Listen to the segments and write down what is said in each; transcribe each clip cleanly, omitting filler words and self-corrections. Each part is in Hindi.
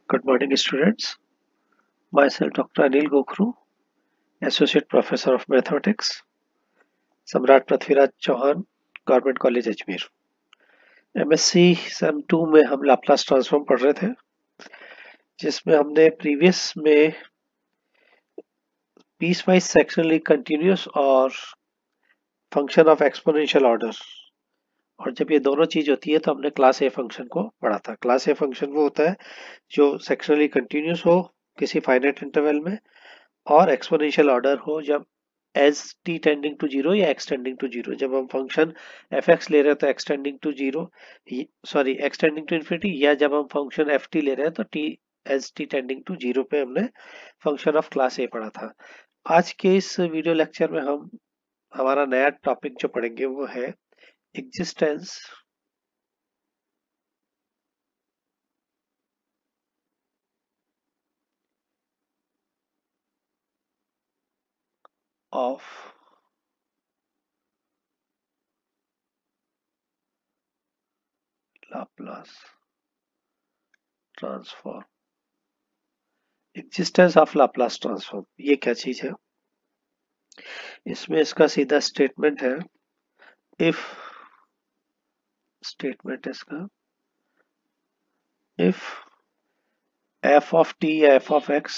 Good morning, students. Myself, Dr. Anil Gokhru, Associate Professor of Mathematics, Samrat Prithviraj Chauhan, government college Ajmer. MSc sem 2 में हम लाप्लास ट्रांसफॉर्म पढ़ रहे थे, जिसमें हमने प्रीवियस में पीस वाइज सेक्शनली कंटिन्यूस और फंक्शन ऑफ एक्सपोनेंशियल ऑर्डर, और जब ये दोनों चीज होती है तो हमने क्लास ए फंक्शन को पढ़ा था। क्लास ए फंक्शन वो होता है जो सेक्शनली कंटिन्यूस हो किसी फाइनाइट इंटरवल में, और एक्सपोनेंशियल ऑर्डर हो जब as t tending to zero या एक्स टेंडिंग टू जीरो। जब हम फंक्शन एफ एक्स ले रहे हैं तो x tending to zero, sorry x tending to infinity, या जब हम फंक्शन एफ टी ले रहे हैं तो t as t tending to zero पे हमने फंक्शन ऑफ क्लास ए पढ़ा था। आज के इस वीडियो लेक्चर में हम हमारा नया टॉपिक जो पढ़ेंगे वो है existence of Laplace transform. Existence of Laplace transform ये क्या चीज है? इसमें इसका सीधा स्टेटमेंट है, इफ स्टेटमेंट इसका, इफ एफ ऑफ टी या एफ ऑफ एक्स,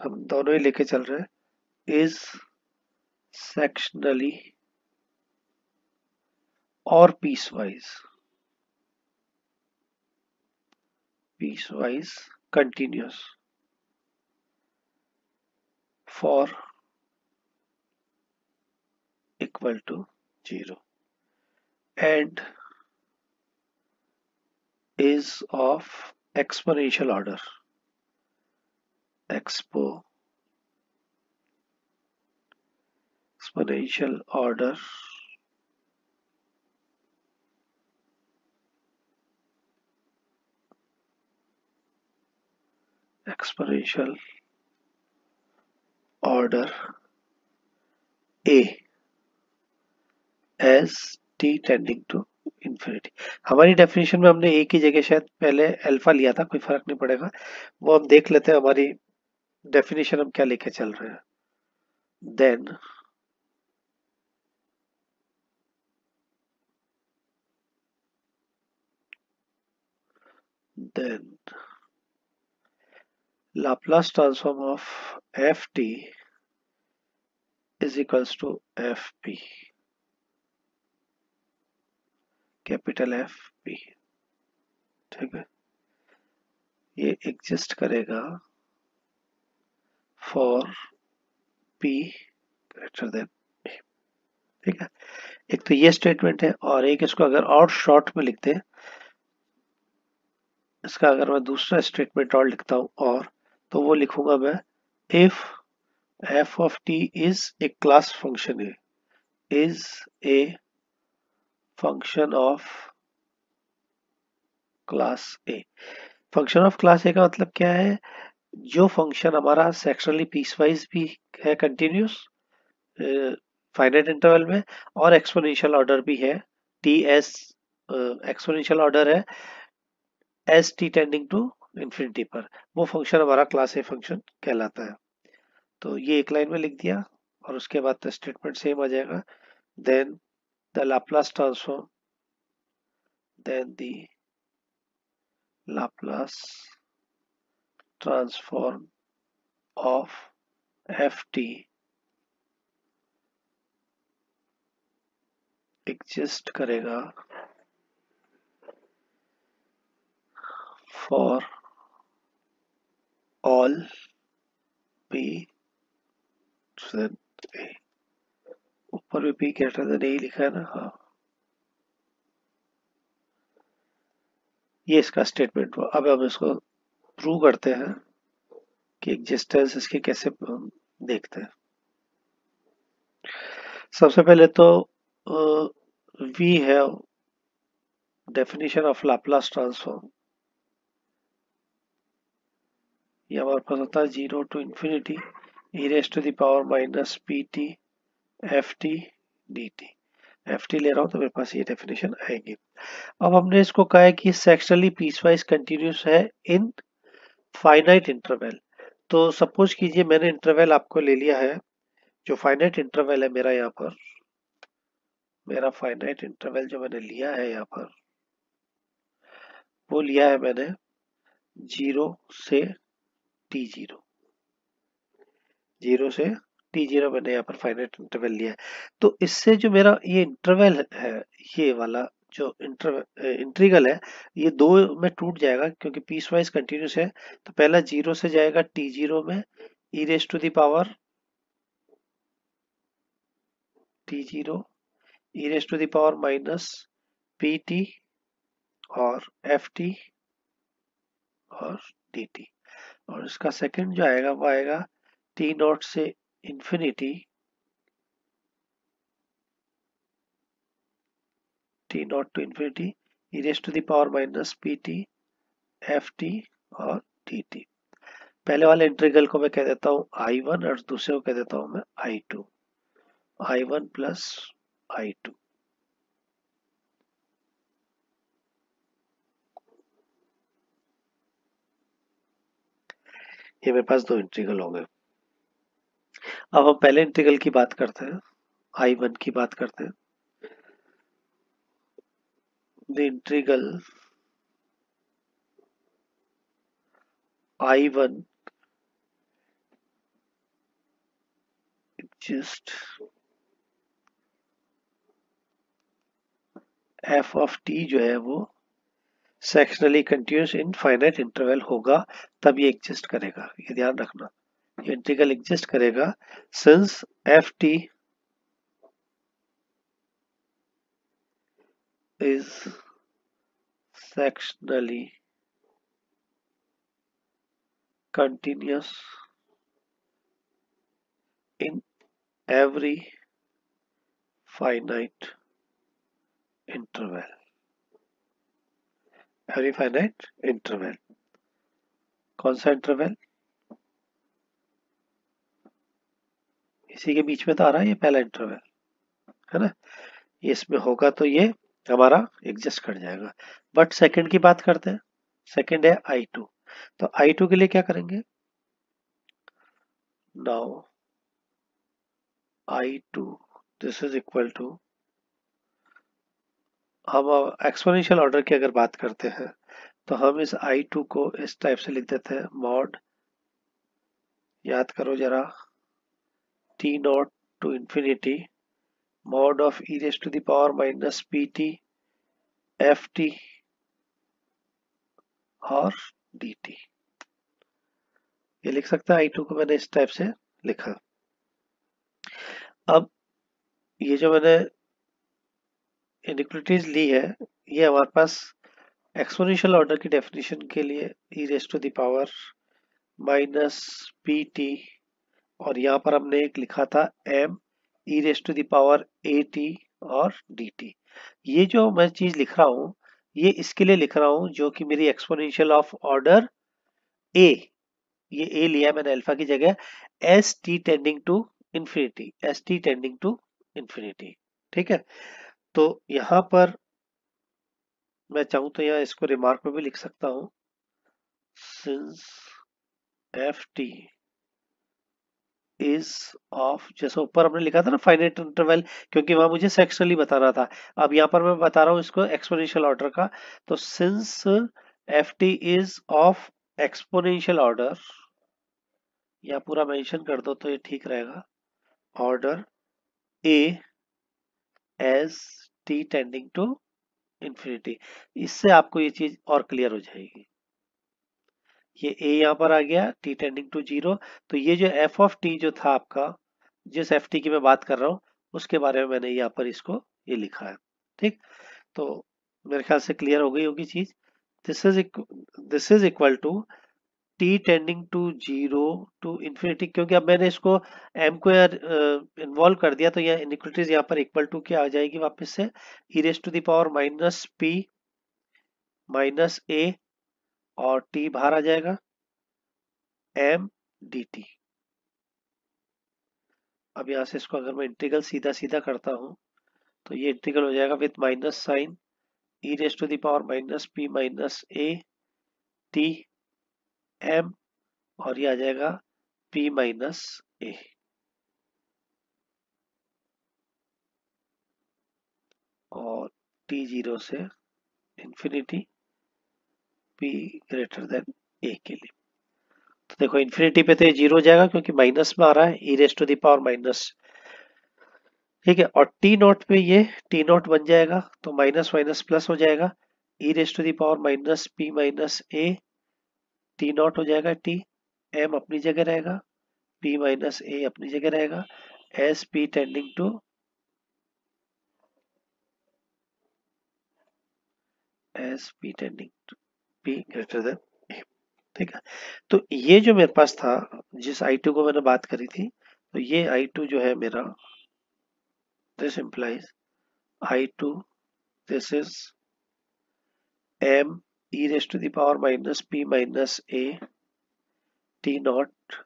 हम दोनों ही लेके चल रहे हैं, इज सेक्शनली और piecewise continuous for equal to zero and is of exponential order, exponential order a as t tending to infinity। हमारी डेफिनेशन में हमने a की जगह शायद पहले अल्फा लिया था, कोई फर्क नहीं पड़ेगा, वो हम देख लेते हैं हमारी डेफिनेशन हम क्या लेके चल रहे हैं। then Laplace transform of ft is equals to fp, capital F P. ठीक है, ये एग्जिस्ट करेगा for P greater than A. ठीक है, एक तो ये स्टेटमेंट है, और एक इसको अगर और शॉर्ट में लिखते हैं, इसका अगर मैं दूसरा स्टेटमेंट और लिखता हूं, और तो वो लिखूंगा मैं, if F of T is a class function है, is a function of class A. Function of class A का मतलब क्या है? जो फंक्शन हमारा सेक्शनली पीसवाइज भी है कंटिन्यूस फाइनाइट इंटरवल में, और एक्सपोनेंशियल ऑर्डर भी है, टी एस एक्सपोनेंशियल ऑर्डर है s t tending to infinity पर, वो फंक्शन हमारा क्लास ए फंक्शन कहलाता है। तो ये एक लाइन में लिख दिया, और उसके बाद तो स्टेटमेंट सेम आ जाएगा। Then the Laplace transform, then the Laplace transform of f t exist करेगा for all p than a. ऊपर भी पी ग्रेटर देन ए लिखा है ना? हाँ, ये इसका स्टेटमेंट हुआ। अब हम इसको प्रूव करते हैं कि एग्जिस्टेंस इसके कैसे देखते हैं। सबसे पहले तो we have definition of Laplace transform, ये हमारे पास होता है 0 to infinity e raise to the power minus p t f t d t. F t ले रहा हूँ तो मेरे पास ये डेफिनेशन आएगी। अब हमने इसको कहा है कि सेक्शनली पीसवाइज कंटिन्यूस है इन फाइनाइट इंटरवल। तो सपोज कीजिए मैंने इंटरवल आपको ले लिया है, जो फाइनाइट इंटरवल है मेरा यहाँ पर, मेरा फाइनाइट इंटरवल जो मैंने लिया है यहाँ पर, वो लिया है मैंने 0 से T0, 0 से T0 मैंने यहाँ पर फाइनाइट इंटरवल लिया है। तो इससे जो मेरा ये इंटरवल है, ये वाला जो इंटीग्रल है, ये दो में टूट जाएगा क्योंकि पीस वाइज कंटिन्यूस है। तो पहला 0 से जाएगा T0 में e raise to the power T0 e raise to the power minus PT और FT और DT। और इसका सेकंड जो आएगा वो आएगा T0 से इंफिनिटी, T0 to infinity e raise to the power minus PT FT और DT। पहले वाले इंटीग्रल को मैं कह देता हूँ I1 और दूसरे को कह देता हूँ मैं I2, I1 प्लस I2। ये मेरे पास दो इंटीग्रल हो गए। अब हम पहले इंटीग्रल की बात करते हैं, I1 की बात करते हैं। The integral I1 just f of t जो है वो sectionally continuous in finite interval होगा, तब ये एग्जिस्ट करेगा। ये ध्यान रखना, ये इंटीग्रल एग्जिस्ट करेगा since F T is sectionally continuous in every finite interval, every finite interval। कौन सा इंटरवल? इसी के बीच में तो आ रहा है ये पहला इंटरवल, है ना। ये इसमें होगा तो ये हमारा एग्जिस्ट कर जाएगा। बट सेकंड की बात करते हैं, सेकंड है I2। तो I2 के लिए क्या करेंगे? Now I2 this is equal to, हम एक्सपोनेंशियल ऑर्डर की अगर बात करते हैं तो हम इस I2 को इस टाइप से लिख देते हैं, मॉड, याद करो जरा, T0 to infinity mod of e raise to the power minus PT FT और DT। ये लिख सकते हैं, I2 को मैंने इस टाइप से लिखा। अब ये जो मैंने इनइक्वालिटीज ली है, ये हमारे पास एक्सपोनेंशियल ऑर्डर की डेफिनेशन के लिए e raise to the power minus PT, और यहाँ पर हमने एक लिखा था m e raise to the power AT और DT। ये जो मैं चीज लिख रहा हूँ, ये इसके लिए लिख रहा हूँ जो कि मेरी एक्सपोनेंशियल ऑफ ऑर्डर A, ये A लिया मैंने अल्फा की जगह, ST tending to infinity, ST tending to infinity. ठीक है, तो यहां पर मैं चाहूं तो यहाँ इसको रिमार्क में भी लिख सकता हूं, सिंस FT इज ऑफ, जैसे ऊपर हमने लिखा था ना फाइनाइट इंटरवल, क्योंकि वहां मुझे सेक्शनली बताना था। अब यहाँ पर मैं बता रहा हूँ इसको एक्सपोनेंशियल ऑर्डर का। तो since FT is of exponential order, या पूरा मेंशन कर दो तो ये ठीक रहेगा, order A as T tending to infinity. इससे आपको ये चीज और क्लियर हो जाएगी। ये A यहाँ पर आ गया, T टेंडिंग टू 0। तो ये जो f ऑफ t जो था आपका, जिस FT की मैं बात कर रहा हूँ, उसके बारे में मैंने यहाँ पर इसको ये लिखा है। ठीक, तो मेरे ख्याल से क्लियर हो गई होगी चीज। This is equal to T tending to 0 to infinity, क्योंकि अब मैंने इसको m को यार इन्वॉल्व कर दिया, तो यह इनइक्वालिटीज यहाँ पर इक्वल टू क्या आ जाएगी वापस से, e raise to the power minus p minus a और t बाहर आ जाएगा, m dt। अब यहां से इसको अगर मैं इंटीग्रल सीधा सीधा करता हूं तो ये इंटीग्रल हो जाएगा with minus sign e raise to the power minus P minus A t m, और ये आ जाएगा पी माइनस ए। और टी जीरो से infinity, p greater than a के लिए। तो देखो इंफिनिटी पे तो ये जीरो हो जाएगा क्योंकि माइनस में आ रहा है, E raise to the power minus, ठीक है। और टी नॉट पे ये टी नॉट बन जाएगा तो माइनस माइनस प्लस हो जाएगा, E raise to the power minus P minus A, T not हो जाएगा टी, एम अपनी जगह रहेगा, पी माइनस ए अपनी जगह रहेगा, S P tending to S P tending to P greater than A, ठीक है। तो ये जो मेरे पास था, जिस I2 को मैंने बात करी थी, तो ये I2 जो है मेरा, this implies I2, this is m e raised to the power minus p minus a t naught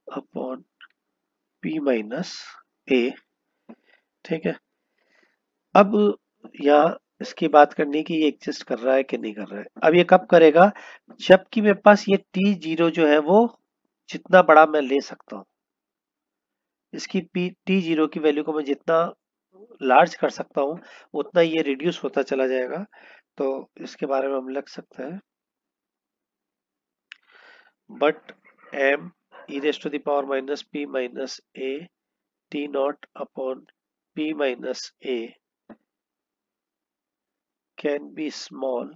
upon p minus a, ठीक है। अब यहाँ इसकी बात करनी कि ये एग्जिस्ट कर रहा है कि नहीं कर रहा है। अब ये कब करेगा, जबकि मेरे पास ये टी जीरो जो है वो जितना बड़ा मैं ले सकता हूँ, इसकी पी टी जीरो की वैल्यू को मैं जितना लार्ज कर सकता हूँ उतना ये रिड्यूस होता चला जाएगा। तो इसके बारे में हम लिख सकते हैं, but m e raised to the power minus p minus a t naught upon p minus a can be small,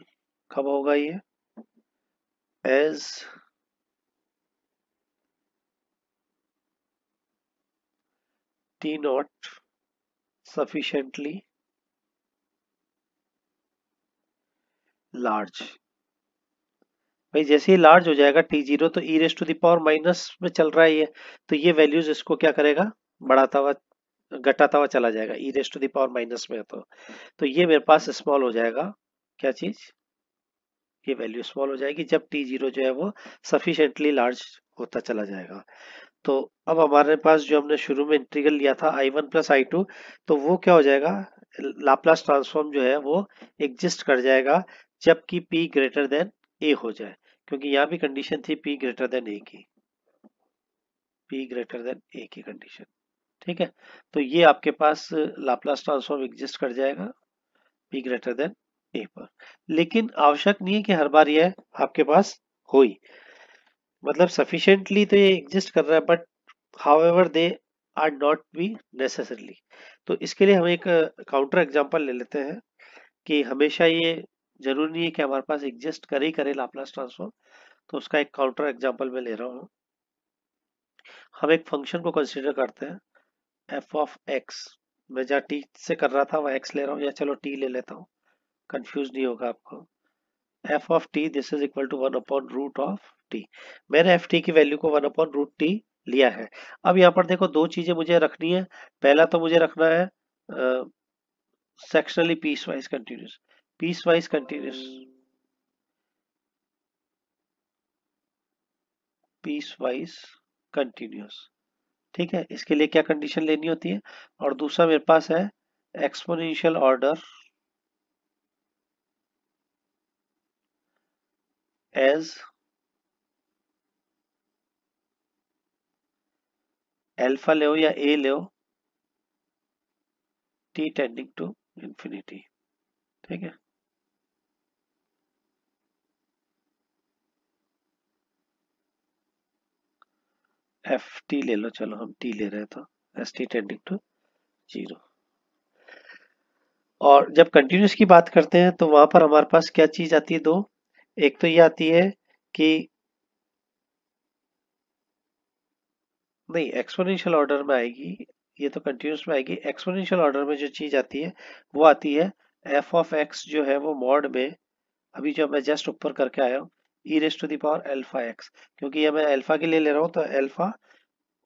कब होगा ये, as t naught sufficiently large। भाई जैसे ही लार्ज हो जाएगा टी जीरो, तो E raise to the power minus में चल रहा है ये, तो ये वैल्यूज इसको क्या करेगा, बढ़ाता हुआ घटाता हुआ चला जाएगा, E raise to the power minus में है तो ये मेरे पास स्मॉल हो जाएगा, क्या चीज, ये वैल्यू स्मॉल हो जाएगी जब टी जीरो जो है वो सफिशिएंटली लार्ज होता चला जाएगा। तो अब हमारे पास जो हमने शुरू में इंटीग्रल लिया था I1 प्लस I2, तो वो क्या हो जाएगा, लाप्लास ट्रांसफॉर्म जो है वो एग्जिस्ट कर जाएगा जबकि P ग्रेटर देन A हो जाए, क्योंकि यहाँ भी कंडीशन थी P ग्रेटर देन A की, P ग्रेटर देन A की कंडीशन, ठीक है। तो ये आपके पास लाप्लास ट्रांसफॉर्म एग्जिस्ट कर जाएगा P ग्रेटर देन A पर। लेकिन आवश्यक नहीं है कि हर बार यह आपके पास हो ही, मतलब सफिशिएंटली तो ये एग्जिस्ट कर रहा है, but however they are not be necessarily. तो इसके लिए हम एक काउंटर एग्जांपल ले लेते हैं कि हमेशा ये जरूरी नहीं है कि हमारे पास एग्जिस्ट करे ही करे लाप्लास ट्रांसफॉर्म। तो उसका एक काउंटर एग्जांपल मैं ले रहा हूँ। हम एक फंक्शन को कंसीडर करते हैं एफ ऑफ एक्स, मैं जहाँ टी से कर रहा था वहाँ एक्स ले रहा हूँ, या चलो टी ले लेता हूँ, कंफ्यूज नहीं होगा आपको। F of T this is equal to 1/√ऑफ टी। मैंने एफ टी की वैल्यू को 1/√t लिया है। अब यहाँ पर देखो दो चीजें मुझे रखनी है। पहला तो मुझे रखना है sectionally piecewise continuous, piecewise continuous, piecewise continuous, ठीक है। इसके लिए क्या कंडीशन लेनी होती है, और दूसरा मेरे पास है एक्सपोनेंशियल ऑर्डर एज अल्फा ले या ए ले, टी टेंडिंग टू इंफिनिटी, ठीक है। एफ टी ले लो, चलो हम टी ले रहे हैं तो s t tending to zero. और जब कंटिन्यूस की बात करते हैं तो वहां पर हमारे पास क्या चीज आती है, दो, एक तो ये आती है कि नहीं एक्सपोनेंशियल ऑर्डर में आएगी, ये तो कंटिन्यूस में आएगी। एक्सपोनेंशियल ऑर्डर में जो चीज आती है वो आती है एफ ऑफ एक्स जो है वो मॉड में, अभी जो मैं जस्ट ऊपर करके आया हूँ, e raise to the power alpha x, क्योंकि ये मैं अल्फा के लिए ले रहा हूँ तो अल्फा,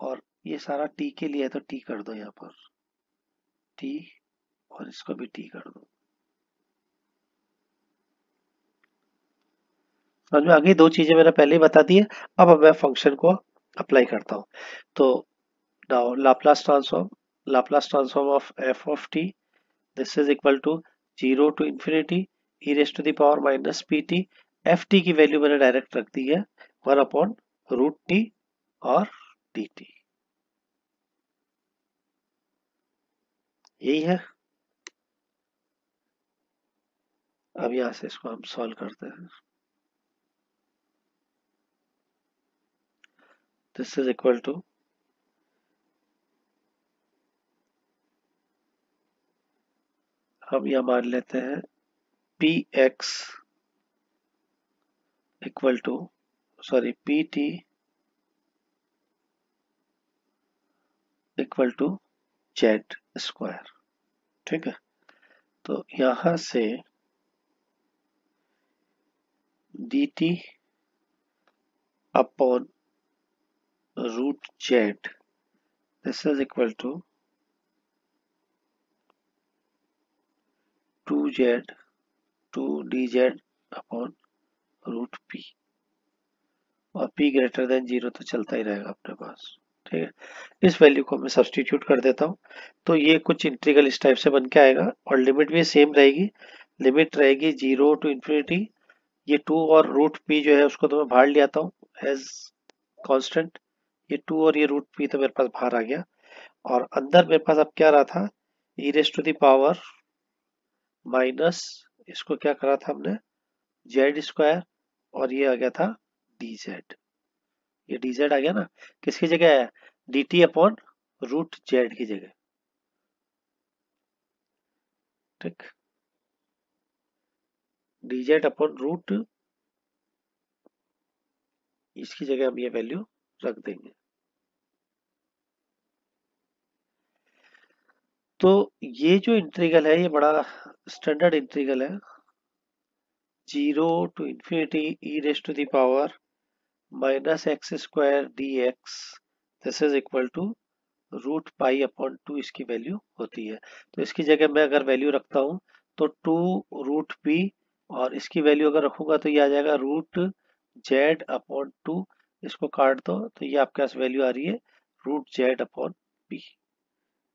और ये सारा टी के लिए है तो टी कर दो यहाँ पर, टी और इसको भी टी कर दो। समझ में आ गई? दो चीजें मैंने पहले ही बता दी है। अब मैं फंक्शन को अप्लाई करता हूँ। तो now Laplace transform of f of T, this is equal to 0 to infinity e raise to the power minus p t. F T की वैल्यू मैंने डायरेक्ट रख दी है 1 अपॉन रूट टी और डी टी। यही है। अब यहां से इसको हम सॉल्व करते हैं। दिस इज इक्वल टू, हम यह मान लेते हैं p x equal to, sorry p t equal to z square. ठीक है, तो यहां से d t upon root z, this is equal to 2z 2dz upon root p, और p ग्रेटर देन 0 तो चलता ही रहेगा अपने पास। ठीक है, इस वैल्यू को मैं सब्सटीट्यूट कर देता हूँ। तो ये कुछ इंटीग्रल इस टाइप से बन के आएगा और लिमिट भी सेम रहेगी। लिमिट रहेगी 0 टू इंफिनिटी, ये 2 और रूट पी जो है उसको तो मैं बाहर ले आता हूँ एज कांस्टेंट। ये 2 और ये रूट पी तो मेरे पास बाहर आ गया, और अंदर मेरे पास अब क्या रहा था, e raise to the power minus, इसको क्या करा था हमने, जेड स्क्वायर, और ये आ गया था डी जेड। ये डी जेड आ गया ना, किसकी जगह है, d t upon root z की जगह। ठीक, डी जेड अपॉन रूट, इसकी जगह हम ये वैल्यू रख देंगे। तो ये जो इंटीग्रल है ये बड़ा स्टैंडर्ड इंटीग्रल है। 0 to infinity e raise to the power minus x square d x, this is equal to root pi upon 2 इसकी वैल्यू होती है। तो इसकी जगह मैं अगर वैल्यू रखता हूँ तो 2 रूट पी, और इसकी वैल्यू अगर रखूंगा तो ये आ जाएगा रूट जेड अपॉन 2। इसको काट दो तो ये आपके पास वैल्यू आ रही है root z upon p,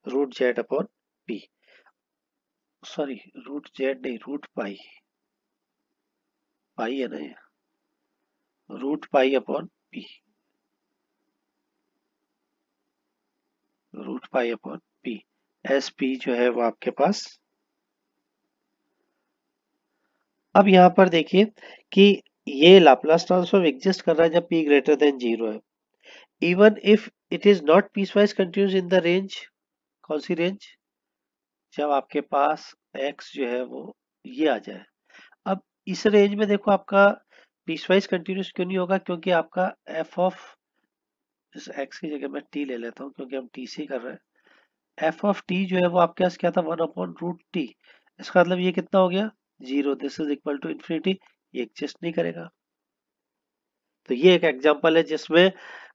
root z upon p, sorry root z नहीं, रूट पाई, पाई है ना ये, root pi upon p, root pi upon p. S p जो है वो आपके पास। अब यहाँ पर देखिए कि ये लाप्लास ट्रांसफॉर्म एग्जिस्ट कर रहा है जब p ग्रेटर देन 0 है, even if it is not piecewise continuous in the range. कौन सी रेंज, जब आपके पास x जो है वो ये आ जाए। अब इस रेंज में देखो आपका पीसवाइज कंटिन्यूअस क्यों नहीं होगा, क्योंकि आपका f ऑफ, इस x की जगह मैं t ले लेता हूँ क्योंकि हम t से कर रहे हैं। f ऑफ t जो है वो आपके पास क्या था, 1 अपॉन रूट टी। इसका मतलब ये कितना हो गया, 0, this is equal to infinity, ये एग्जिस्ट नहीं करेगा। तो ये एक एग्जांपल है जिसमें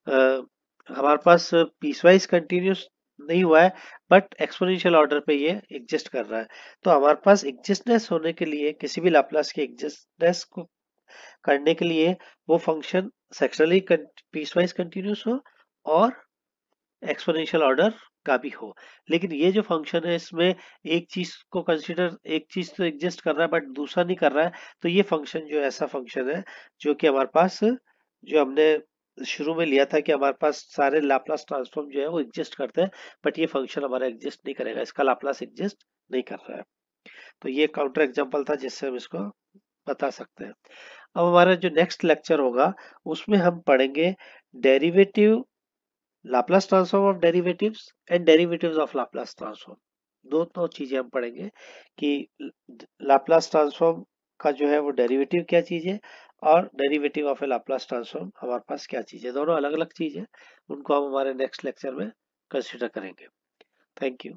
हमारे पास पीसवाइज कंटिन्यूस नहीं हुआ है, बट एक्सपोनेंशियल ऑर्डर पे ये एग्जिस्ट कर रहा है। तो हमारे पास एग्जिस्टनेस होने के लिए, किसी भी लाप्लास की एग्जिस्टनेस को करने के लिए, वो फंक्शन सेक्शनली पीसवाइज कंटिन्यूस हो और एक्सपोनेंशियल ऑर्डर का भी हो। लेकिन ये जो फंक्शन है इसमें एक चीज को कंसीडर, एक चीज तो एग्जिस्ट कर रहा है बट दूसरा नहीं कर रहा है। तो ये फंक्शन जो ऐसा फंक्शन है जो कि हमारे पास, जो हमने शुरू में लिया था कि हमारे पास सारे लाप्लास ट्रांसफॉर्म जो है वो एग्जिस्ट करते हैं, बट ये फंक्शन हमारा एग्जिस्ट नहीं करेगा, इसका लाप्लास एग्जिस्ट नहीं कर रहा है। तो ये काउंटर एग्जांपल था जिससे हम इसको बता सकते हैं। अब हमारा जो नेक्स्ट लेक्चर होगा उसमें हम पढ़ेंगे derivative, Laplace transform of derivatives and derivatives of Laplace transform. दो चीजें हम पढ़ेंगे कि लाप्लास ट्रांसफॉर्म का जो है वो डेरिवेटिव क्या चीज है, और derivative of A Laplace transform हमारे पास क्या चीज है। दोनों अलग अलग चीज है, उनको हम हमारे नेक्स्ट लेक्चर में कंसिडर करेंगे। Thank you.